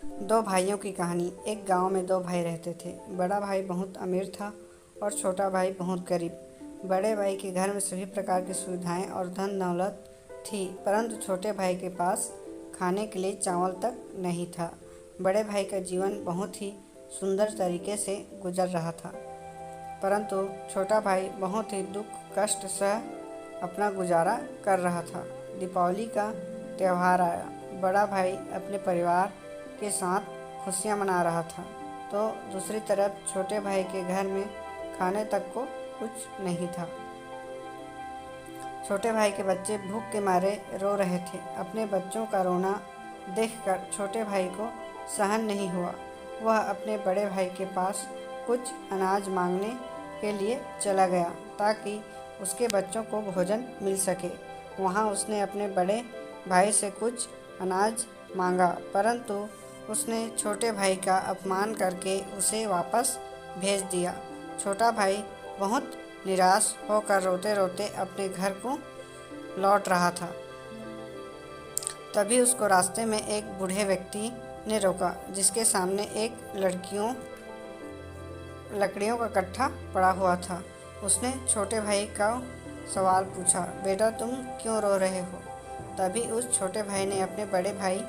दो भाइयों की कहानी। एक गांव में दो भाई रहते थे। बड़ा भाई बहुत अमीर था और छोटा भाई बहुत गरीब। बड़े भाई के घर में सभी प्रकार की सुविधाएं और धन दौलत थी, परंतु छोटे भाई के पास खाने के लिए चावल तक नहीं था। बड़े भाई का जीवन बहुत ही सुंदर तरीके से गुजर रहा था, परंतु छोटा भाई बहुत ही दुख कष्ट सह अपना गुजारा कर रहा था। दीपावली का त्यौहार आया। बड़ा भाई अपने परिवार के साथ खुशियां मना रहा था, तो दूसरी तरफ छोटे भाई के घर में खाने तक को कुछ नहीं था। छोटे भाई के बच्चे भूख के मारे रो रहे थे। अपने बच्चों का रोना देखकर छोटे भाई को सहन नहीं हुआ। वह अपने बड़े भाई के पास कुछ अनाज मांगने के लिए चला गया ताकि उसके बच्चों को भोजन मिल सके। वहाँ उसने अपने बड़े भाई से कुछ अनाज मांगा, परंतु उसने छोटे भाई का अपमान करके उसे वापस भेज दिया। छोटा भाई बहुत निराश होकर रोते रोते अपने घर को लौट रहा था। तभी उसको रास्ते में एक बूढ़े व्यक्ति ने रोका, जिसके सामने एक लकड़ियों का कट्टा पड़ा हुआ था। उसने छोटे भाई का सवाल पूछा, बेटा तुम क्यों रो रहे हो? तभी उस छोटे भाई ने अपने बड़े भाई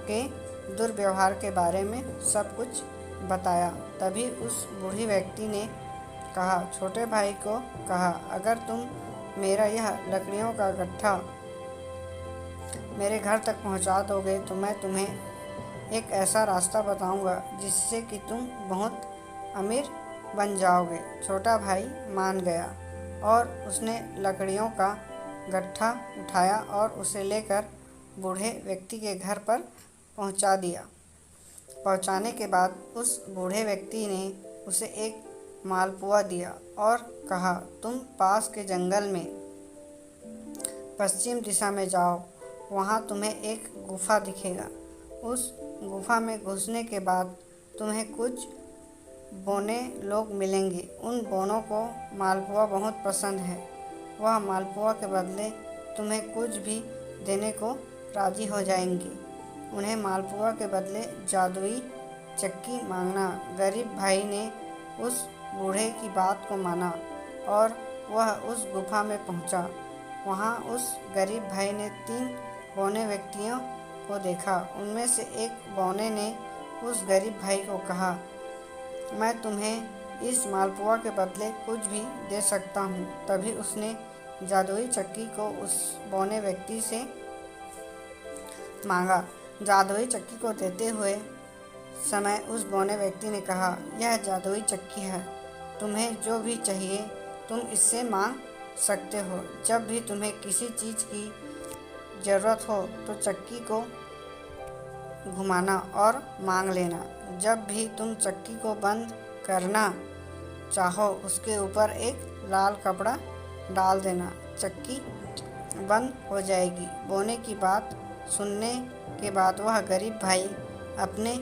के दुर्व्यवहार के बारे में सब कुछ बताया। तभी उस बूढ़े व्यक्ति ने कहा, छोटे भाई को कहा, अगर तुम मेरा यह लकड़ियों का गट्ठा मेरे घर तक पहुंचा दोगे तो मैं तुम्हें एक ऐसा रास्ता बताऊंगा जिससे कि तुम बहुत अमीर बन जाओगे। छोटा भाई मान गया और उसने लकड़ियों का गट्ठा उठाया और उसे लेकर बूढ़े व्यक्ति के घर पर पहुंचा दिया। पहुंचाने के बाद उस बूढ़े व्यक्ति ने उसे एक मालपुआ दिया और कहा, तुम पास के जंगल में पश्चिम दिशा में जाओ, वहाँ तुम्हें एक गुफा दिखेगा। उस गुफा में घुसने के बाद तुम्हें कुछ बौने लोग मिलेंगे। उन बौनों को मालपुआ बहुत पसंद है। वह मालपुआ के बदले तुम्हें कुछ भी देने को राजी हो जाएंगे। उन्हें मालपुआ के बदले जादुई चक्की मांगना। गरीब भाई ने उस बूढ़े की बात को माना और वह उस गुफा में पहुंचा। वहां उस गरीब भाई ने 3 बौने व्यक्तियों को देखा। उनमें से एक बौने ने उस गरीब भाई को कहा, मैं तुम्हें इस मालपुआ के बदले कुछ भी दे सकता हूँ। तभी उसने जादुई चक्की को उस बौने व्यक्ति से मांगा। जादुई चक्की को देते हुए समय उस बौने व्यक्ति ने कहा, यह जादुई चक्की है, तुम्हें जो भी चाहिए तुम इससे मांग सकते हो। जब भी तुम्हें किसी चीज़ की ज़रूरत हो तो चक्की को घुमाना और मांग लेना। जब भी तुम चक्की को बंद करना चाहो उसके ऊपर एक लाल कपड़ा डाल देना, चक्की बंद हो जाएगी। बोने की बात सुनने के बाद वह गरीब भाई अपने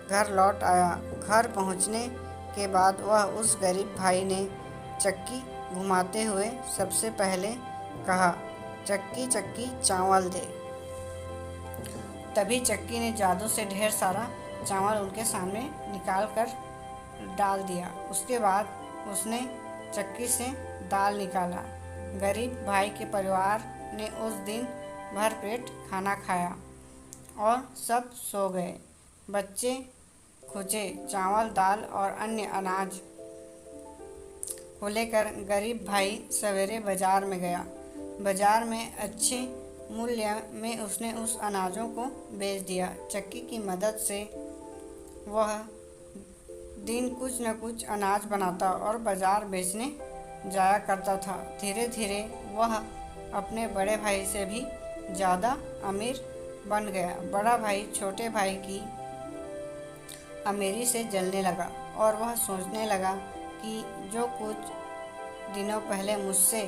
घर लौट आया। घर पहुंचने के बाद वह उस गरीब भाई ने चक्की घुमाते हुए सबसे पहले कहा, चक्की चक्की चावल दे। तभी चक्की ने जादू से ढेर सारा चावल उनके सामने निकाल कर डाल दिया। उसके बाद उसने चक्की से दाल निकाला। गरीब भाई के परिवार ने उस दिन भर पेट खाना खाया और सब सो गए। बच्चे खुजे चावल दाल और अन्य अनाज को लेकर गरीब भाई सवेरे बाजार में गया। बाजार में अच्छे मूल्य में उसने उस अनाजों को बेच दिया। चक्की की मदद से वह दिन कुछ न कुछ अनाज बनाता और बाजार बेचने जाया करता था। धीरे धीरे वह अपने बड़े भाई से भी ज़्यादा अमीर बन गया। बड़ा भाई छोटे भाई की अमीरी से जलने लगा और वह सोचने लगा कि जो कुछ दिनों पहले मुझसे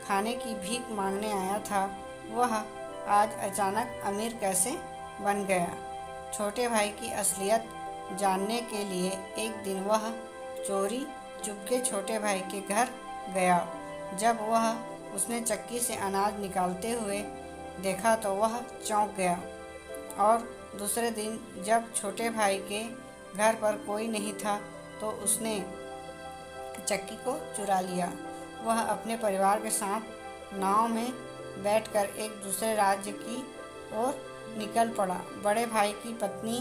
खाने की भीख मांगने आया था वह आज अचानक अमीर कैसे बन गया। छोटे भाई की असलियत जानने के लिए एक दिन वह चोरी चुपके छोटे भाई के घर गया। जब वह उसने चक्की से अनाज निकालते हुए देखा तो वह चौंक गया। और दूसरे दिन जब छोटे भाई के घर पर कोई नहीं था तो उसने चक्की को चुरा लिया। वह अपने परिवार के साथ नाव में बैठकर एक दूसरे राज्य की ओर निकल पड़ा। बड़े भाई की पत्नी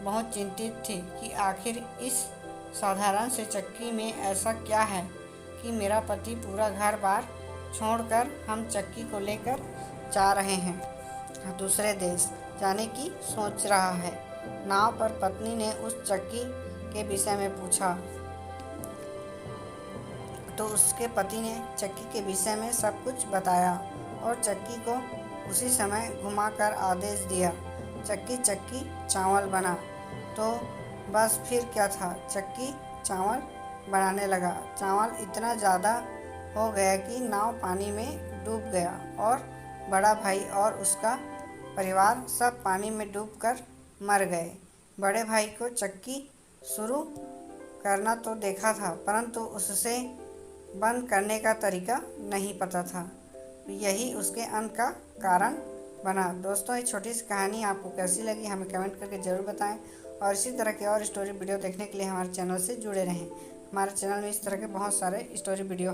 बहुत चिंतित थी कि आखिर इस साधारण से चक्की में ऐसा क्या है कि मेरा पति पूरा घर बार छोड़कर हम चक्की को लेकर जा रहे हैं, दूसरे देश जाने की सोच रहा है। नाव पर पत्नी ने उस चक्की के विषय में पूछा तो उसके पति ने चक्की के विषय में सब कुछ बताया और चक्की को उसी समय घुमाकर आदेश दिया, चक्की चक्की चावल बना। तो बस फिर क्या था, चक्की चावल बनाने लगा। चावल इतना ज़्यादा हो गया कि नाव पानी में डूब गया और बड़ा भाई और उसका परिवार सब पानी में डूबकर मर गए। बड़े भाई को चक्की शुरू करना तो देखा था, परंतु उससे बंद करने का तरीका नहीं पता था। यही उसके अंत का कारण बना। दोस्तों, ये छोटी सी कहानी आपको कैसी लगी हमें कमेंट करके ज़रूर बताएं और इसी तरह के और स्टोरी वीडियो देखने के लिए हमारे चैनल से जुड़े रहें। हमारे चैनल में इस तरह के बहुत सारे स्टोरी वीडियो हैं।